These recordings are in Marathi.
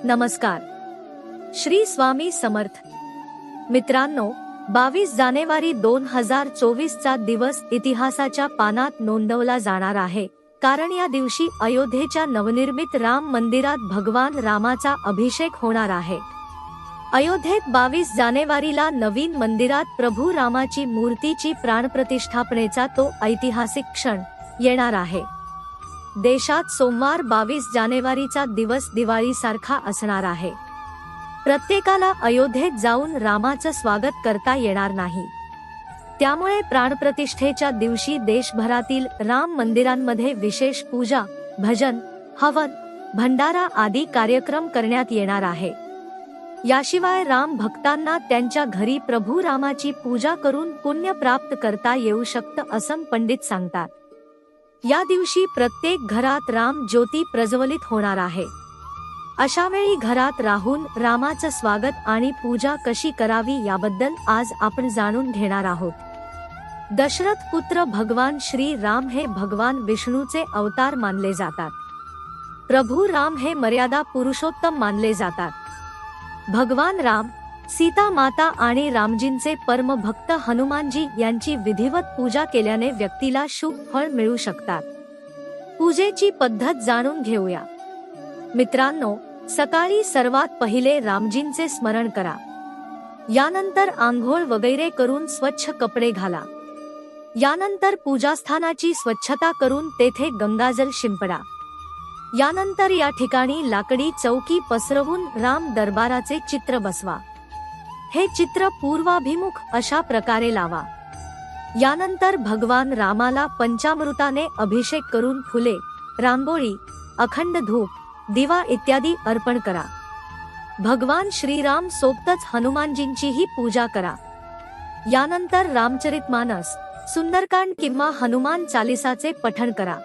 नमस्कार. श्री स्वामी समर्थ. मित्रांनो, 22 जानेवारी 2024 चा दिवस इतिहासाच्या पानात नोंदवला जाणार आहे, कारण या दिवशी अयोध्येच्या नवनिर्मित राम मंदिरात भगवान रामाचा अभिषेक होणार आहे. अयोध्येत 22 जानेवारीला नवीन मंदिरात प्रभू रामाची मूर्तीची प्राणप्रतिष्ठापनेचा तो ऐतिहासिक क्षण येणार आहे. देशात सोमवार 22 जानेवारीचा दिवस दिवाळीसारखा असणार आहे. प्रत्येकाला अयोध्येत जाऊन रामाचं स्वागत करता येणार नाही. त्यामुळे प्राणप्रतिष्ठेच्या दिवशी देशभरातील राम मंदिरांमध्ये विशेष पूजा, भजन, हवन, भंडारा आदी कार्यक्रम करण्यात येणार आहे. याशिवाय राम भक्तांना त्यांच्या घरी प्रभू रामाची पूजा करून पुण्य प्राप्त करता येऊ शकतं असं पंडित सांगतात. या दिवशी प्रत्येक घरात राम ज्योती प्रज्वलित होणार आहे. अशा वेळी घरात राहून रामाचं स्वागत आणि पूजा कशी करावी याबद्दल आज आपण जाणून घेणार आहोत. दशरथ पुत्र भगवान श्री राम हे भगवान विष्णूचे अवतार मानले जातात. प्रभू राम हे मर्यादा पुरुषोत्तम मानले जातात. भगवान राम, सीता माता आणि रामजींचे परम भक्त हनुमानजी यांची विधिवत पूजा केल्याने व्यक्तीला शुभ फळ मिळू शकतात. पूजेची पद्धत जाणून घेऊया. मित्रांनो, सकाळी सर्वात पहिले रामजींचे स्मरण करा. यानंतर आंघोळ वगैरे करून स्वच्छ कपडे घाला. यानंतर पूजास्थानाची स्वच्छता करून तेथे गंगाजल शिंपडा. यानंतर या ठिकाणी लाकडी चौकी पसरवून राम दरबाराचे चित्र बसवा. हे चित्र पूर्वाभिमुख अशा प्रकारे लावा. यानंतर भगवान रामाला पंचामृताने अभिषेक करून फुले, रांगोळी, अखंड धूप, दिवा इत्यादी अर्पण करा. भगवान श्रीराम सोबतच हनुमानजींचीही पूजा करा. यानंतर रामचरितमानस, सुंदरकांड किंवा हनुमान चालीसाचे पठण करा.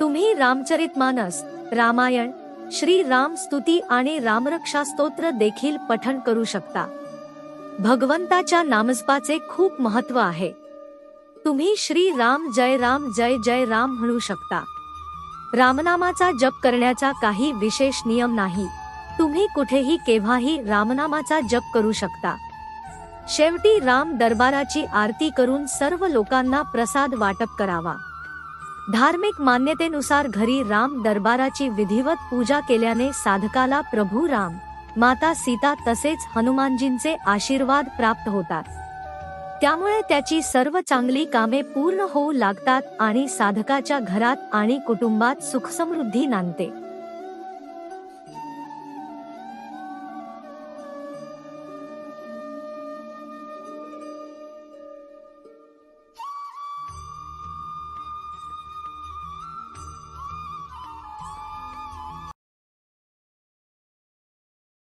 तुम्ही रामचरितमानस, रामायण, श्री राम स्तुती आणि रामरक्षा स्तोत्र देखील पठण करू शकता. भगवंताच्या नामजपाचे खूप महत्त्व आहे. तुम्ही श्री राम जय जय राम म्हणू शकता. रामनामाचा जप करण्याचा काही विशेष नियम नाही. तुम्ही कुठेही केव्हाही रामनामाचा जप करू शकता. शेवटी राम दरबाराची आरती करून सर्व लोकांना प्रसाद वाटप करावा. धार्मिक मान्यतेनुसार घरी राम दरबाराची विधिवत पूजा केल्याने साधकाला प्रभू राम, माता सीता तसेच हनुमानजींचे आशीर्वाद प्राप्त होतात. त्यामुळे त्याची सर्व चांगली कामे पूर्ण होऊ लागतात आणि साधकाच्या घरात आणि कुटुंबात सुखसमृद्धी नांदते.